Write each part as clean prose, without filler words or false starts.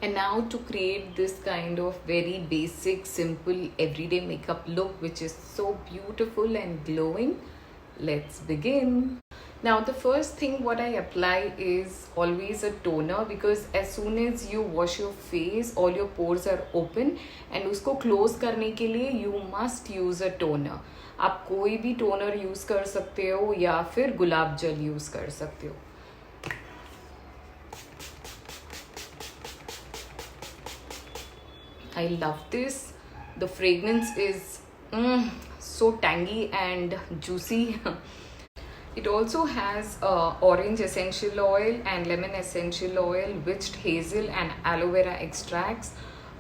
And now to create this kind of very basic, simple, everyday makeup look which is so beautiful and glowing, let's begin. Now the first thing what I apply is always a toner, because as soon as you wash your face all your pores are open and उसको close करने के लिए you must use a toner. आप कोई भी toner use कर सकते हो या फिर गुलाब जल use कर सकते हो. I love this. The fragrance is so tangy and juicy. It also has orange essential oil and lemon essential oil, witched hazel and aloe vera extracts.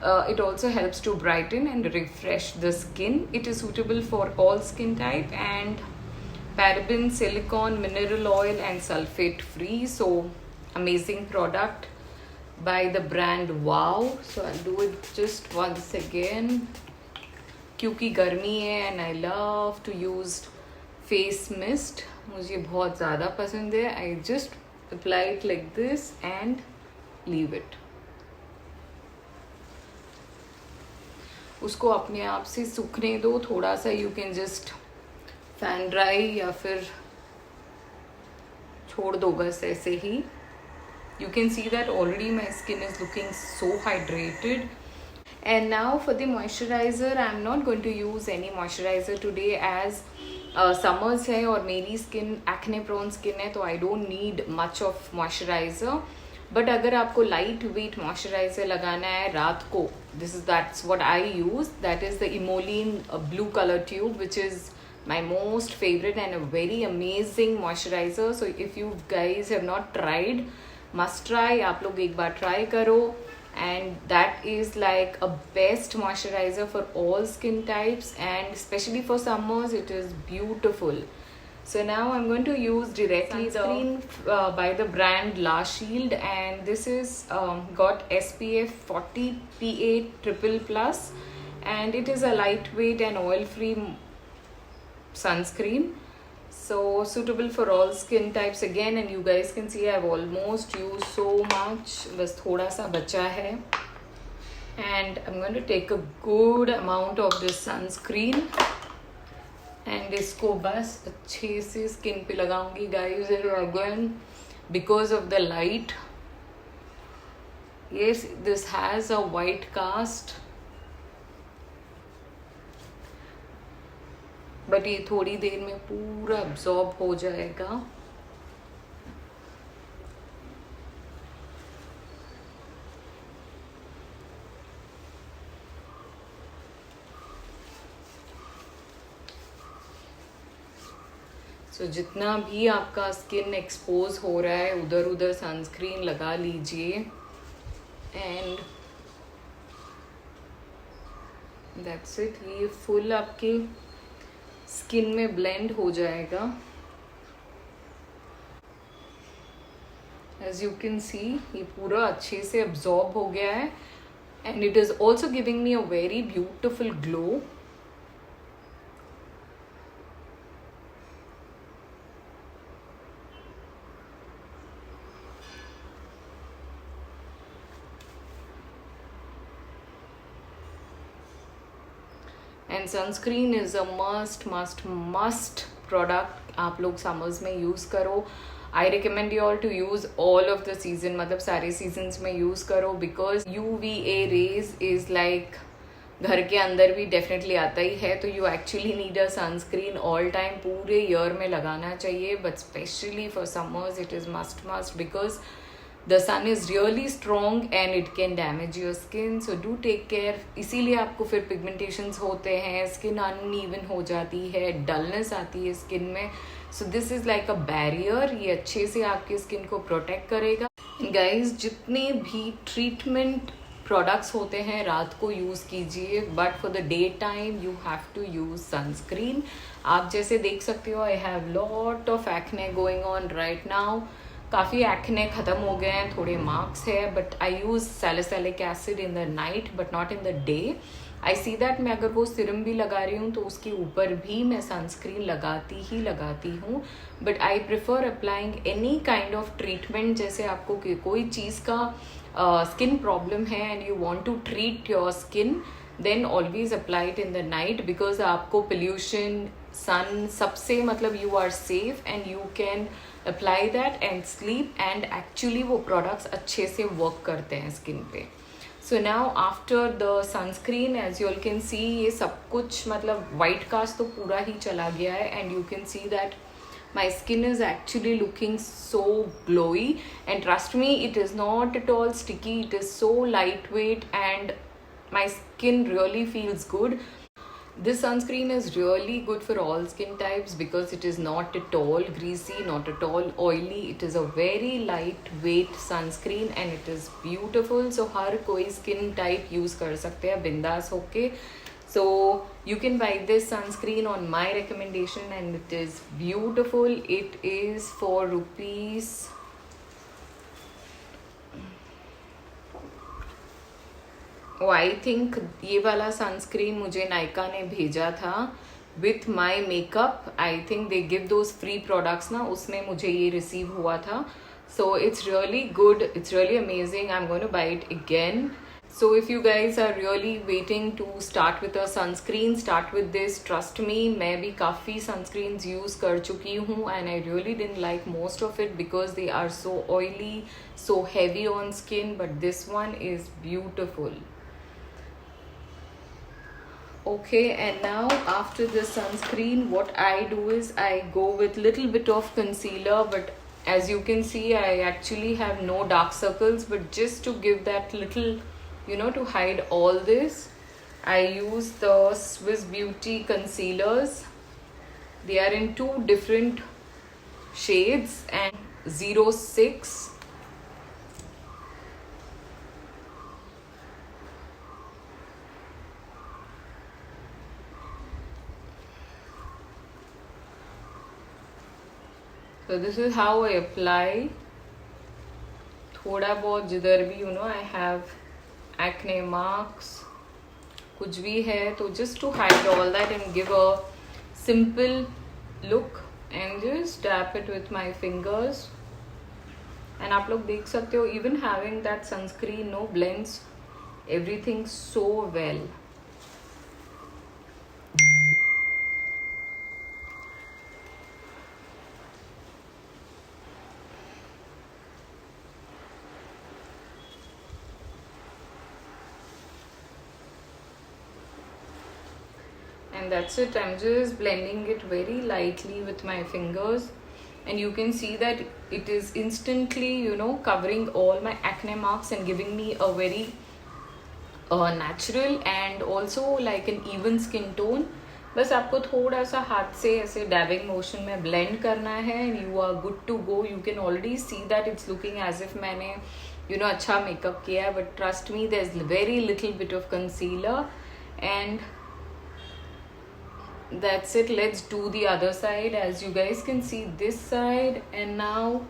It also helps to brighten and refresh the skin. It is suitable for all skin type and paraben, silicone, mineral oil and sulfate free. So amazing product by the brand Wow. So I'll do it just once again क्योंकि गर्मी है and I love to use face mist. मुझे बहुत ज़्यादा पसंद है. I just apply it like this and leave it. उसको अपने आप से सूखने दो थोड़ा सा. You can just fan dry या फिर छोड़ दो बस ऐसे ही. You can see that already my skin is looking so hydrated. And now for the moisturizer, I'm not going to use any moisturizer today as summers है और मेरी skin acne prone skin है, तो I don't need much of moisturizer. But अगर आपको light weight moisturizer लगाना है रात को, that's what I use. That is the Emollient blue color tube, which is my most favorite and a very amazing moisturizer. So if you guys have not tried, must try. आप लोग एक बार try करो. And that is like a best moisturizer for all skin types, and especially for summers it is beautiful. So now I'm going to use directly sunscreen by the brand La Shield, and this is got SPF 40 PA triple plus, and it is a lightweight and oil free sunscreen. So suitable for all skin types again, and you guys can see I've almost used so much. बस थोड़ा सा बचा है. And I'm going to take a good amount of this sunscreen and इसको बस अच्छे से skin पे लगाऊंगी guys. Again, because of the light, yes, this has a white cast, but ये थोड़ी देर में पूरा अब्जॉर्ब हो जाएगा. सो जितना भी आपका स्किन एक्सपोज हो रहा है उधर उधर सनस्क्रीन लगा लीजिए. And that's it. ये फुल आपके स्किन में ब्लेंड हो जाएगा. एज यू कैन सी ये पूरा अच्छे से अब्जॉर्ब हो गया है, and it is also giving me a very beautiful glow. And sunscreen is a must product. आप लोग समर्स में यूज़ करो. I recommend you all to use all of the season, मतलब सारे सीजन्स में यूज़ करो, because UVA rays is like घर के अंदर भी डेफिनेटली आता ही है. तो you actually need a sunscreen all time, पूरे ईयर में लगाना चाहिए. But specially for summers it is must because the sun is really strong and it can damage your skin, so do take care. इसीलिए आपको फिर pigmentations होते हैं, skin uneven हो जाती है, dullness आती है skin में. so this is like a barrier. ये अच्छे से आपके skin को protect करेगा. guys, जितने भी treatment products होते हैं रात को यूज़ कीजिए, but for the day time you have to use sunscreen. आप जैसे देख सकते हो, I have lot of acne going on right now. काफ़ी एक्ने ख़त्म हो गए हैं, थोड़े मार्क्स है, but I use salicylic acid in the night but not in the day. I see that मैं अगर वो सिरम भी लगा रही हूँ तो उसके ऊपर भी मैं सनस्क्रीन लगाती हूँ. But I prefer applying any kind of treatment. जैसे आपको कोई चीज़ का स्किन प्रॉब्लम है and you want to treat your skin, then always apply it in the night, because आपको पोल्यूशन, सन, सबसे मतलब you are safe and you can apply that and sleep, and actually वो products अच्छे से work करते हैं skin पे. So now after the sunscreen, as you all can see, ये सब कुछ मतलब वाइट कास्ट तो पूरा ही चला गया है, and you can see that my skin is actually looking so glowy, and trust me, it is not at all sticky, it is so lightweight and my skin really feels good. This sunscreen is really good for all skin types because it is not at all greasy, not at all oily. It is a very lightweight sunscreen and it is beautiful. So हर कोई skin type use कर सकते हैं बिंदास होके. So you can buy this sunscreen on my recommendation and it is beautiful. It is for rupees, oh I think ये वाला sunscreen मुझे नायका ने भेजा था with my makeup. I think they give those free products ना, उसमें मुझे ये receive हुआ था. So it's really good, it's really amazing. I'm going to buy it again. So if you guys are really waiting to start with a sunscreen, start with this. Trust me, मैं भी काफ़ी sunscreens use कर चुकी हूँ and I really didn't like most of it because they are so oily, so heavy on skin, but this one is beautiful. Okay, and now after the sunscreen, what I do is I go with little bit of concealer, but as you can see, I actually have no dark circles, but just to give that little, you know, to hide all this, I use the Swiss Beauty concealers. They are in two different shades and 06. So this is how I apply. थोड़ा बहुत जिधर भी, you know, I have acne marks, कुछ भी है, तो just to hide all that and give a simple look, and just dab it with my fingers. And आप लोग देख सकते हो, even having that sunscreen, no, blends everything so well. And that's it. I'm just blending it very lightly with my fingers, and you can see that it is instantly, you know, covering all my acne marks and giving me a very natural and also like an even skin tone. बस आपको थोड़ा सा हाथ से ऐसे डैबिंग motion में blend करना है and you are good to go. You can already see that it's looking as if मैंने, you know, अच्छा मेकअप किया है, but trust me, there's very little bit of concealer, and that's it. Let's do the other side. As you guys can see this side, and now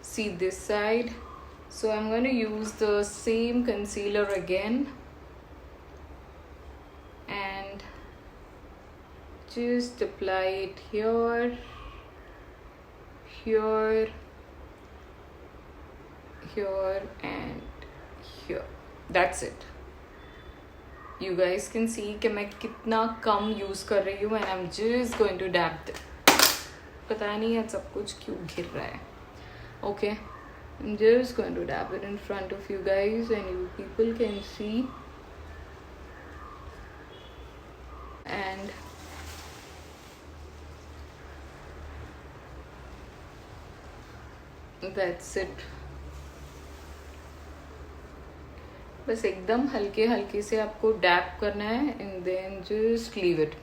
see this side. So I'm going to use the same concealer again and just apply it here, here, here and here. That's it. You guys can see कि मैं कितना कम use कर रही हूँ, and I'm just going to dab it. पता नहीं है सब कुछ क्यों गिर रहा है. Okay, I'm just going to dab it in front of you guys and you people can see. And that's it. बस एकदम हल्के हल्के से आपको डैप करना है and then just leave it.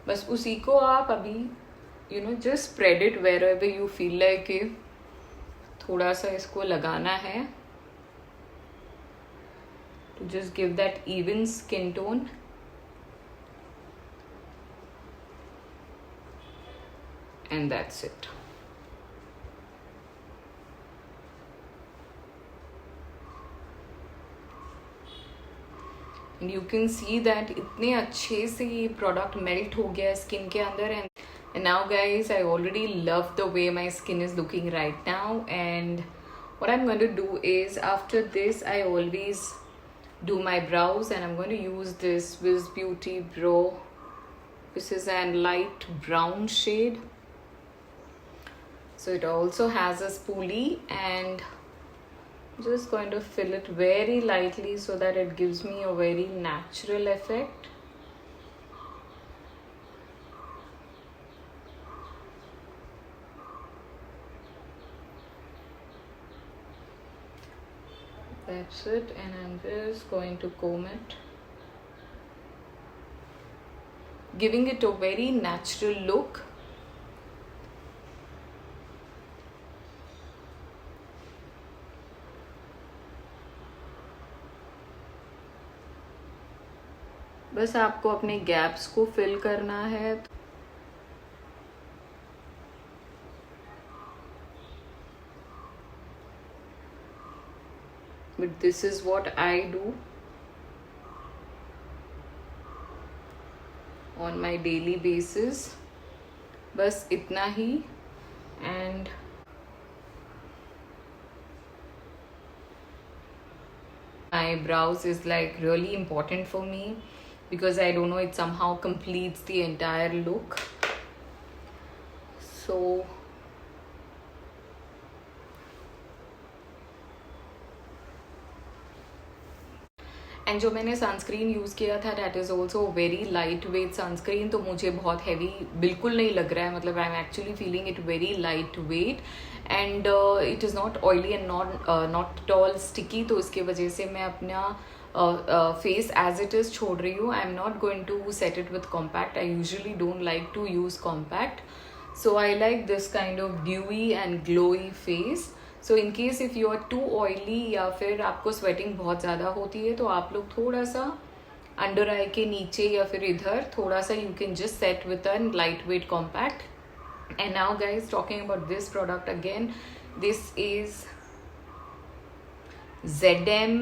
बस उसी को आप अभी, you know, just spread it wherever you feel like it. थोड़ा सा इसको लगाना है to just give that even skin tone. And that's it. And you can see that इतने अच्छे से ये प्रोडक्ट मेल्ट हो गया है स्किन के अंदर, And now guys, I already love the way my skin is looking right now, and what I'm going to do is after this I always do my brows, and I'm going to use this Wiz Beauty Brow. This is a light brown shade, so it also has a spoolie, and I'm just going to fill it very lightly so that it gives me a very natural effect. That's it, and I'm just going to comb it, giving it a very natural look. बस आपको अपने gaps को fill करना है. But this is what I do on my daily basis. बस इतना ही. And my brows is like really important for me because I don't know, it somehow completes the entire look. So and जो मैंने sunscreen use किया था that is also very light weight sunscreen, तो मुझे बहुत heavy बिल्कुल नहीं लग रहा है. मतलब I am actually feeling it very light weight, and it is not oily and not at all sticky. तो इसके वजह से मैं अपना फेस एज इट इज़ छोड़ रही हूँ. I am not going to set it with compact. I usually don't like to use compact, so I like this kind of dewy and glowy face. So in case if you are too oily या फिर आपको sweating बहुत ज़्यादा होती है, तो आप लोग थोड़ा सा अंडर आई के नीचे या फिर इधर थोड़ा सा you can just set with a light weight compact. And now guys, talking about this product again, this is ZM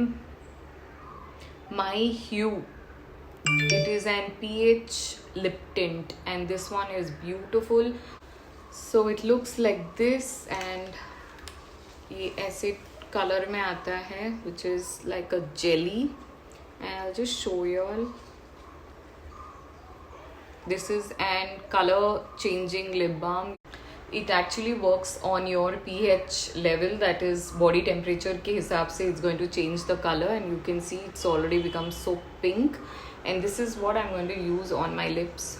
My Hue. It is an PH lip tint and this one is beautiful. So it looks like this, and ये ऐसे colour में आता है which is like a jelly, and I'll just show you all. This is an color changing lip balm. It actually works on your pH level, that is body temperature के हिसाब से it's going to change the color, and you can see it's already become so pink, and this is what I'm going to use on my lips.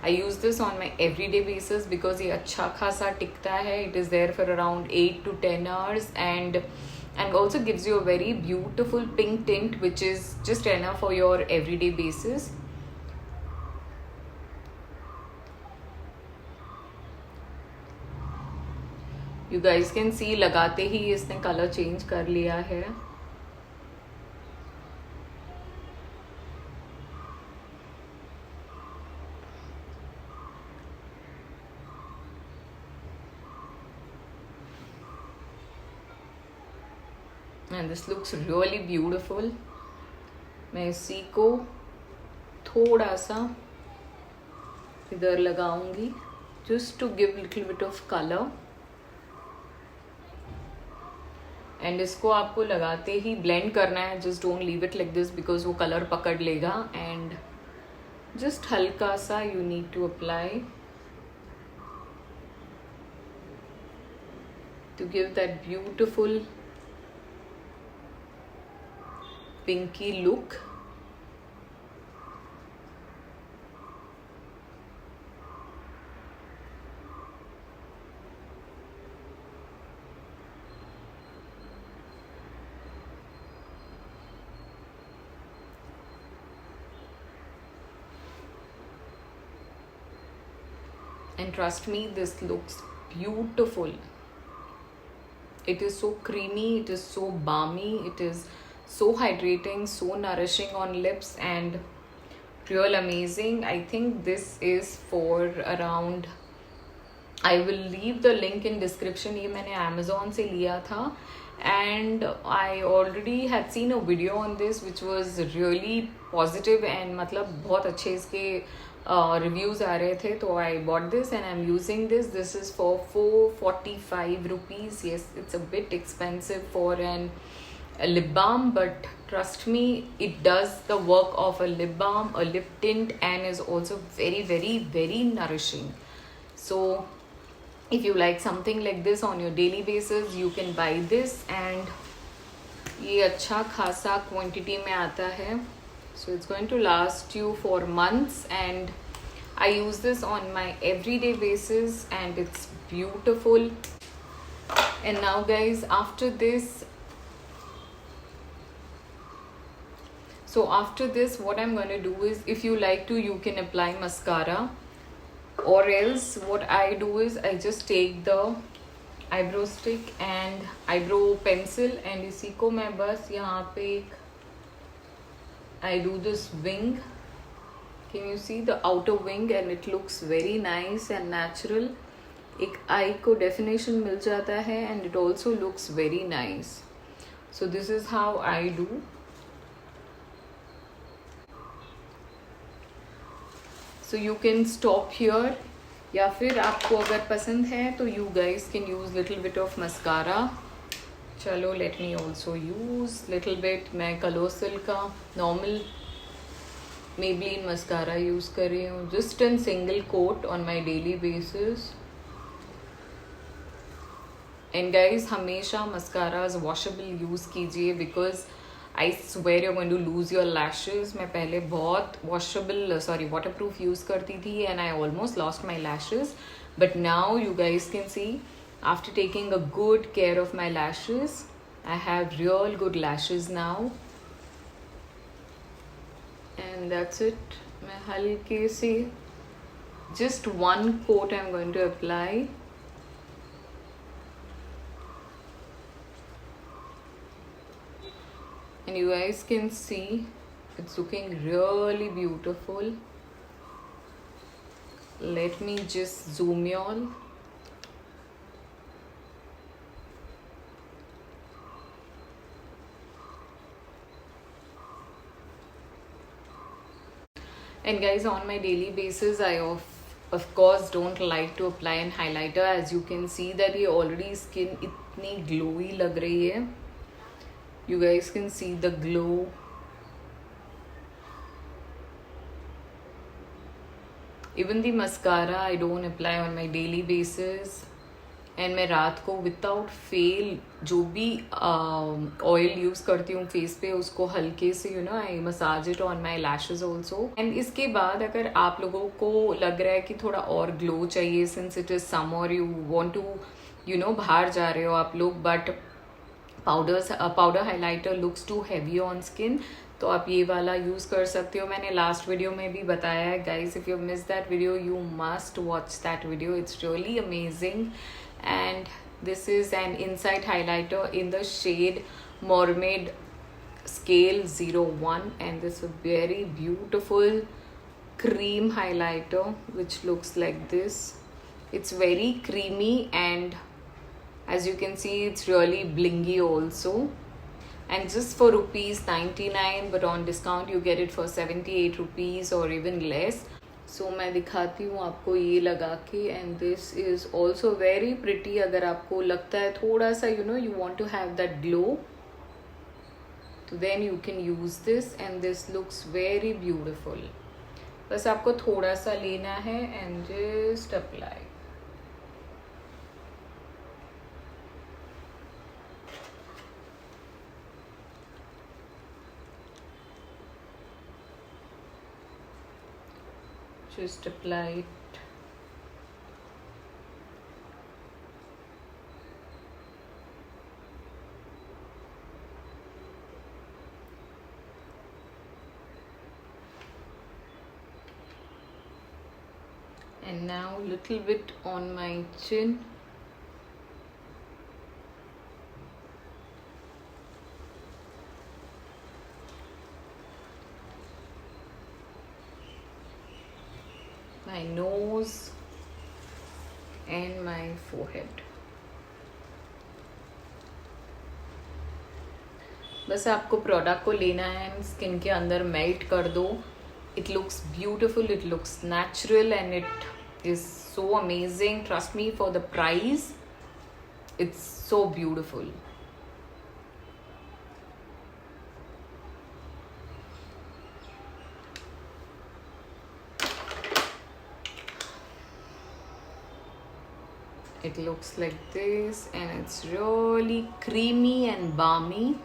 I use this on my everyday basis because ये अच्छा खासा टिकता है. It is there for around 8 to 10 hours, and also gives you a very beautiful pink tint which is just enough for your everyday basis. You guys can see लगाते ही इसने colour change कर लिया है. And this looks really beautiful. मैं इसी को थोड़ा सा इधर लगाऊंगी just to give little bit of color. And इसको आपको लगाते ही blend करना है. Just don't leave it like this because वो color पकड़ लेगा. And just हल्का सा you need to apply to give that beautiful pinky look. And trust me, this looks beautiful. It is so creamy, it is so balmy, it is so hydrating, so nourishing on lips, and real amazing. I think this is for around, I will leave the link in description. ये मैंने Amazon से लिया था, and I already had seen a video on this which was really positive, and मतलब बहुत अच्छे इसके reviews आ रहे थे, तो I bought this and I am using this is for 445 rupees. Yes, it's a bit expensive for an lip balm, but trust me, it does the work of a lip balm, a lip tint, and is also very very very nourishing. So if you like something like this on your daily basis, you can buy this, and ये अच्छा खासा quantity में आता है, so it's going to last you for months, and I use this on my everyday basis and it's beautiful. And now guys, after this, what I'm going to do is, if you like to, you can apply mascara, or else what I do is I just take the eyebrow stick and eyebrow pencil, and इसी को मैं बस यहाँ पे I do this wing. Can you see the outer wing? And it looks very nice and natural. एक eye को definition मिल जाता है, and it also looks very nice. So this is how I do. So you can stop here, या फिर आपको अगर पसंद है तो you guys can use little bit of mascara. चलो, let me also use little bit. मैं कलोसल का normal Maybelline mascara यूज़ कर रही हूँ, just in single coat on my daily basis. And guys, हमेशा mascaras washable यूज़ कीजिए, because I swear you're going to lose your lashes. मैं पहले बहुत waterproof यूज़ करती थी, and I almost lost my lashes. But now you guys can see, after taking a good care of my lashes, I have real good lashes now. And that's it. मैं हल्के से just one coat I'm going to apply. And you guys can see it's looking really beautiful. Let me just zoom y'all. And guys, on my daily basis, I of course don't like to apply an highlighter. As you can see that ये already skin इतनी glowy लग रही है. You guys can see the glow. Even the mascara I don't apply on my daily basis. And मैं रात को without fail जो भी oil use करती हूँ face पे, उसको हल्के से I massage it on my lashes also. And इसके बाद अगर आप लोगों को लग रहा है कि थोड़ा और glow चाहिए, since it is summer, you want to बाहर जा रहे हो आप लोग, but powder highlighter looks too heavy on skin, तो आप ये वाला यूज़ कर सकते हो. मैंने लास्ट वीडियो में भी बताया है guys. If you miss that video, you must watch that video. It's really amazing. And this is an inside highlighter in the shade mermaid scale 01, and this is a very beautiful cream highlighter which looks like this. It's very creamy, and as you can see, it's really blingy also, and just for ₹99, but on discount you get it for 78 rupees or even less. So मैं दिखाती हूँ आपको ये लगा के, and this is also very pretty. अगर आपको लगता है थोड़ा सा you want to have that glow, तो then you can use this, and this looks very beautiful. बस आपको थोड़ा सा लेना है and just apply. Just apply it. And now little bit on my chin. My nose and my forehead. बस आपको product को लेना है, स्किन के अंदर मेल्ट कर दो, It looks beautiful, it looks natural, and it is so amazing. Trust me, for the price, it's so beautiful. It looks like this, and it's really creamy and balmy.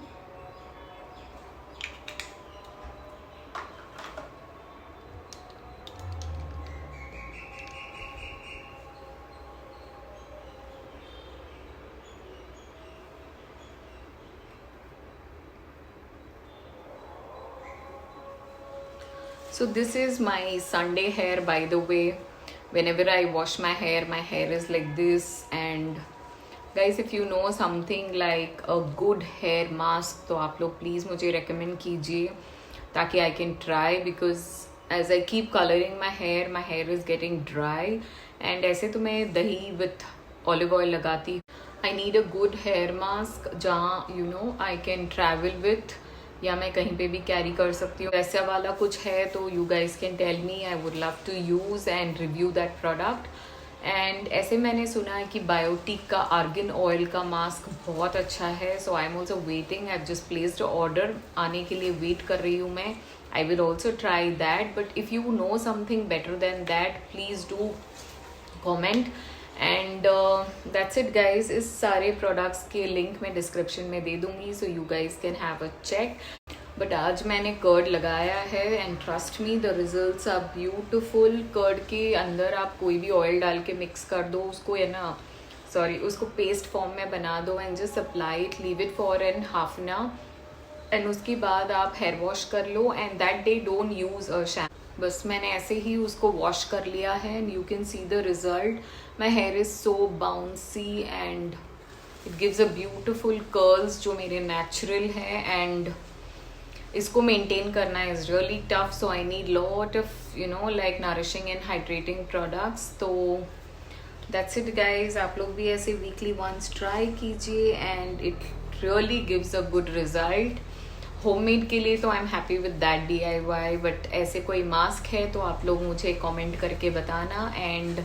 So this is my Sunday hair, by the way. Whenever I wash my hair is like this. And guys, if you know something like a good hair mask, तो आप लोग please मुझे recommend कीजिए ताकि I can try, because as I keep coloring my hair is getting dry. And ऐसे तो मैं दही with olive oil लगाती. I need a good hair mask जहाँ I can travel with, या मैं कहीं पे भी कैरी कर सकती हूँ. ऐसा वाला कुछ है तो you guys can tell me. I would love to use and review that product. And ऐसे मैंने सुना है कि बायोटिक का आर्गन ऑयल का मास्क बहुत अच्छा है. So I am also waiting. I have just placed order, आने के लिए वेट कर रही हूँ मैं. I will also try that. But if you know something better than that, please do comment. And that's it guys. इस सारे products के लिंक मैं डिस्क्रिप्शन में दे दूंगी, so you guys can have a check. But आज मैंने curd लगाया है and trust me the results are beautiful. Curd के अंदर आप कोई भी ऑयल डाल के मिक्स कर दो उसको, है ना, सॉरी, उसको पेस्ट फॉर्म में बना दो and just apply it, leave it for an half an hour. And उसके बाद आप हेयर वॉश कर लो. And that day don't use a shampoo. बस मैंने ऐसे ही उसको वॉश कर लिया है and you can see the result. My hair is so bouncy and it gives a beautiful curls जो मेरे नेचुरल है. एंड इसको मेंटेन करना is really tough, so I need lot of like nourishing and hydrating products. तो that's it guys. आप लोग भी ऐसे वीकली वंस ट्राई कीजिए and it really gives a good result. Homemade के लिए तो I am happy with that DIY. But ऐसे कोई मास्क है तो आप लोग मुझे कमेंट करके बताना and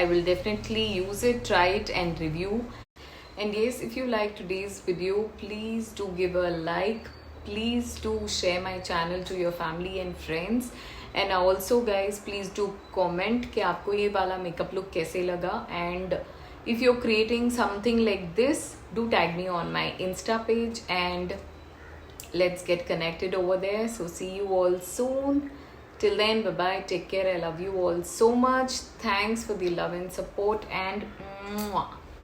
I will definitely use it, try it and review. And yes, if you like today's video, please do give a like. Please do share my channel to your family and friends. And also guys, please do comment कि आपको ये वाला makeup look कैसे लगा. And if you're creating something like this, do tag me on my Insta page and let's get connected over there. So see you all soon. Till then, bye bye, take care. I love you all so much. Thanks for the love and support, and mwah.